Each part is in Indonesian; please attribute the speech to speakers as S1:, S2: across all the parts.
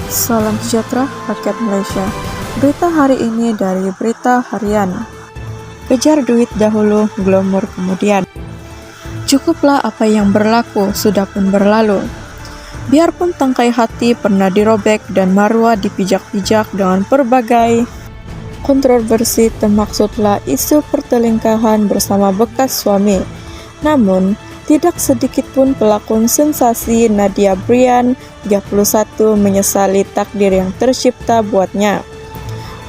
S1: Salam sejahtera rakyat Malaysia. Berita hari ini dari Berita Harian. Kejar duit dahulu, glamor kemudian. Cukuplah apa yang berlaku, sudah pun berlalu. Biarpun tangkai hati pernah dirobek dan maruah dipijak-pijak dengan berbagai kontroversi, termaksudlah isu pertelingkahan bersama bekas suami. Namun, tidak sedikit pun pelakon sensasi Nadia Brian, 31, menyesali takdir yang tercipta buatnya.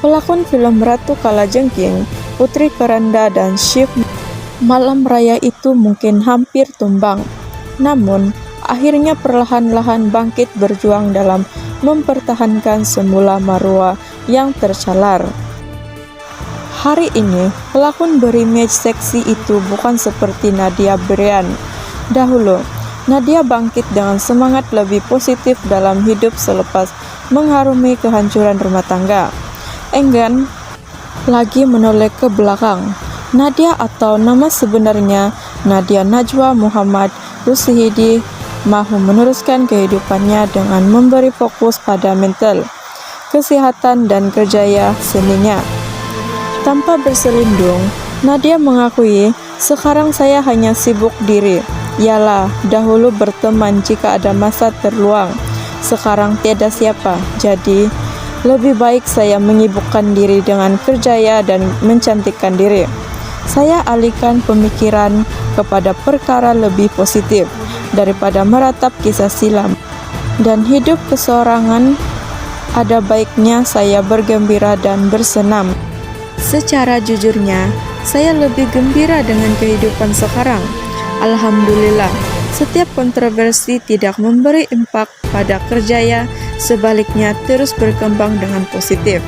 S1: Pelakon film Ratu Kalajengking, Putri Keranda, dan Shiv Malam Raya itu mungkin hampir tumbang. Namun, akhirnya perlahan-lahan bangkit berjuang dalam mempertahankan semula maruah yang tercalar. Hari ini, pelakon berimage seksi itu bukan seperti Nadia Brian. Dahulu, Nadia bangkit dengan semangat lebih positif dalam hidup selepas mengharumi kehancuran rumah tangga. Enggan lagi menoleh ke belakang. Nadia atau nama sebenarnya Nadia Najwa Muhammad Rusihidi mahu meneruskan kehidupannya dengan memberi fokus pada mental, kesehatan, dan kerjaya seninya. Tanpa berselindung, Nadia mengakui, "Sekarang saya hanya sibuk diri. Yalah, dahulu berteman jika ada masa terluang. Sekarang tiada siapa. Jadi, lebih baik saya menyibukkan diri dengan kerjaya dan mencantikkan diri. Saya alihkan pemikiran kepada perkara lebih positif daripada meratap kisah silam. Dan hidup keseorangan, ada baiknya saya bergembira dan bersenam. Secara jujurnya, saya lebih gembira dengan kehidupan sekarang. Alhamdulillah, setiap kontroversi tidak memberi impak pada kerjaya, sebaliknya terus berkembang dengan positif.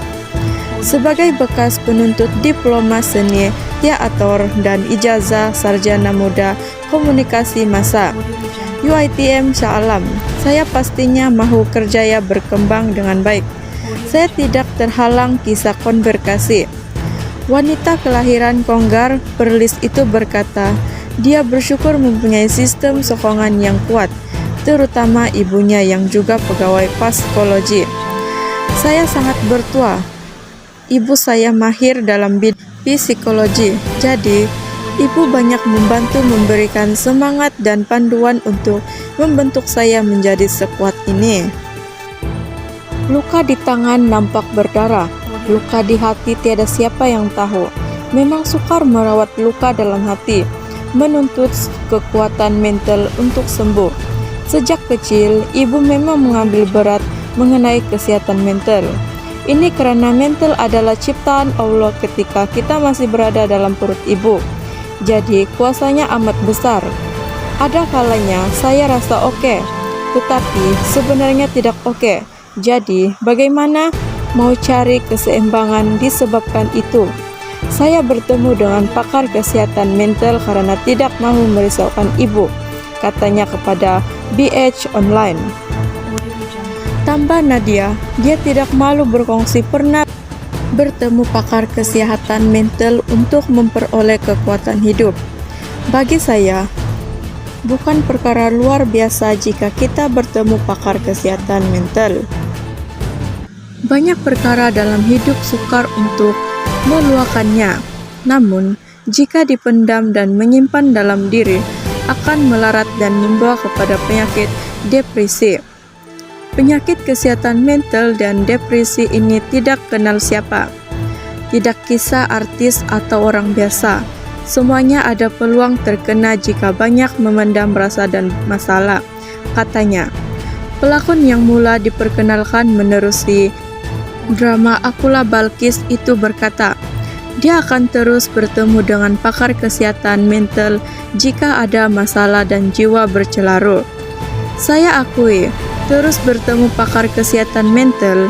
S1: Sebagai bekas penuntut diploma seni teater dan ijazah sarjana muda komunikasi massa UiTM Shah Alam, saya pastinya mahu kerjaya berkembang dengan baik. Saya tidak terhalang kisah konverkasi. Wanita kelahiran Konggar, Perlis itu berkata, dia bersyukur mempunyai sistem sokongan yang kuat, terutama ibunya yang juga pegawai psikologi. Saya sangat bertua. Ibu saya mahir dalam bidang psikologi, jadi ibu banyak membantu memberikan semangat dan panduan untuk membentuk saya menjadi sekuat ini. Luka di tangan nampak berdarah. Luka di hati tiada siapa yang tahu. Memang sukar merawat luka dalam hati, menuntut kekuatan mental untuk sembuh. Sejak kecil, ibu memang mengambil berat mengenai kesehatan mental. Ini karena mental adalah ciptaan Allah ketika kita masih berada dalam perut ibu. Jadi, kuasanya amat besar. Ada kalanya saya rasa oke, tetapi sebenarnya tidak oke. Jadi, bagaimana mau cari keseimbangan disebabkan itu? Saya bertemu dengan pakar kesehatan mental karena tidak mahu merisaukan ibu, katanya kepada BH Online. Tambah Nadia, dia tidak malu berkongsi pernah bertemu pakar kesehatan mental untuk memperoleh kekuatan hidup. Bagi saya, bukan perkara luar biasa jika kita bertemu pakar kesehatan mental. Banyak perkara dalam hidup sukar untuk meluahkannya. Namun, jika dipendam dan menyimpan dalam diri, akan melarat dan membawa kepada penyakit depresi. Penyakit kesehatan mental dan depresi ini tidak kenal siapa. Tidak kisah artis atau orang biasa. Semuanya ada peluang terkena jika banyak memendam rasa dan masalah, katanya. Pelakon yang mula diperkenalkan menerusi drama Akulah Balkis itu berkata, dia akan terus bertemu dengan pakar kesehatan mental jika ada masalah dan jiwa bercelaru. Saya akui, terus bertemu pakar kesehatan mental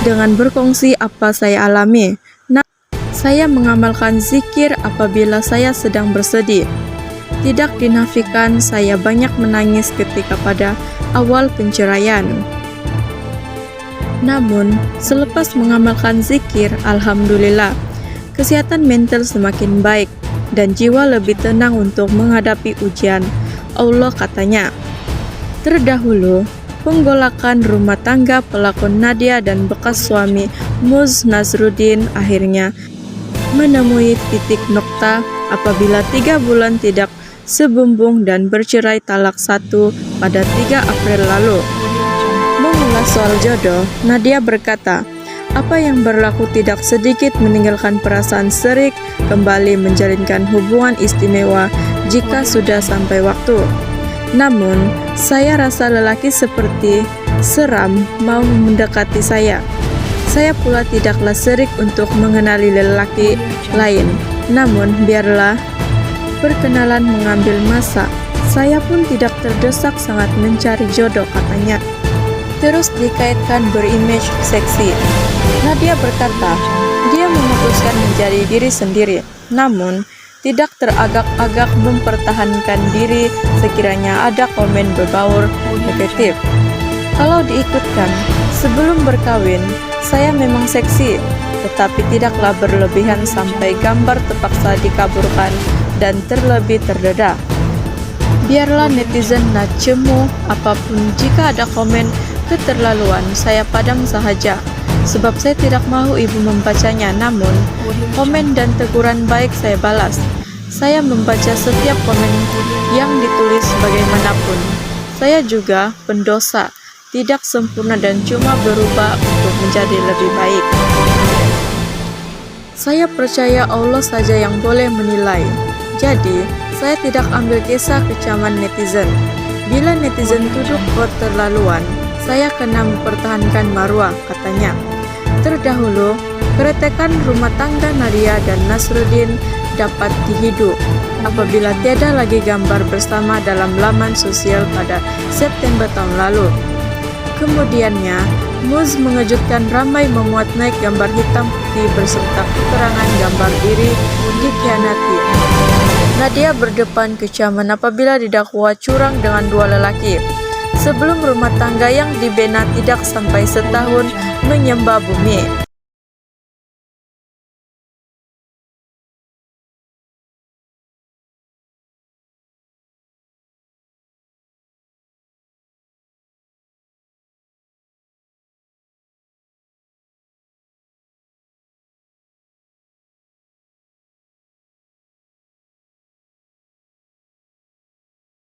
S1: dengan berkongsi apa saya alami. Nah, saya mengamalkan zikir apabila saya sedang bersedih. Tidak dinafikan, saya banyak menangis ketika pada awal penceraian. Namun, selepas mengamalkan zikir, alhamdulillah, kesehatan mental semakin baik dan jiwa lebih tenang untuk menghadapi ujian Allah, katanya. Terdahulu, Penggolakan rumah tangga pelakon Nadia dan bekas suami Muz Nazruddin akhirnya menemui titik nokta apabila 3 bulan tidak sebumbung dan bercerai talak 1 pada 3 April lalu. Mengulas soal jodoh, Nadia berkata, apa yang berlaku tidak sedikit meninggalkan perasaan serik kembali menjalinkan hubungan istimewa jika sudah sampai waktu. Namun, saya rasa lelaki seperti seram mau mendekati saya. Saya pula tidaklah serik untuk mengenali lelaki lain. Namun, biarlah perkenalan mengambil masa. Saya pun tidak terdesak sangat mencari jodoh, katanya. Terus dikaitkan berimage seksi. Nadia berkata, dia memutuskan menjadi diri sendiri. Namun, tidak teragak-agak mempertahankan diri sekiranya ada komen berbaur negatif. Kalau diikutkan, sebelum berkawin, saya memang seksi, tetapi tidaklah berlebihan sampai gambar terpaksa dikaburkan dan terlebih terdedah. Biarlah netizen nak cemu apapun, jika ada komen keterlaluan, saya padam sahaja. Sebab saya tidak mahu ibu membacanya, namun komen dan teguran baik saya balas. Saya membaca setiap komen yang ditulis bagaimanapun. Saya juga pendosa, tidak sempurna dan cuma berubah untuk menjadi lebih baik. Saya percaya Allah saja yang boleh menilai. Jadi, saya tidak ambil kisah kecaman netizen. Bila netizen tuduh keterlaluan, saya kena mempertahankan marwah, katanya. Terdahulu, keretakan rumah tangga Nadia dan Nazruddin dapat dihidup apabila tiada lagi gambar bersama dalam laman sosial pada September tahun lalu. Kemudiannya, Muz mengejutkan ramai memuat naik gambar hitam putih berserta keterangan gambar diri dikhianati. Nadia berdepan kecaman apabila didakwa curang dengan 2 lelaki. Sebelum rumah tangga yang dibina tidak sampai setahun menyembah bumi.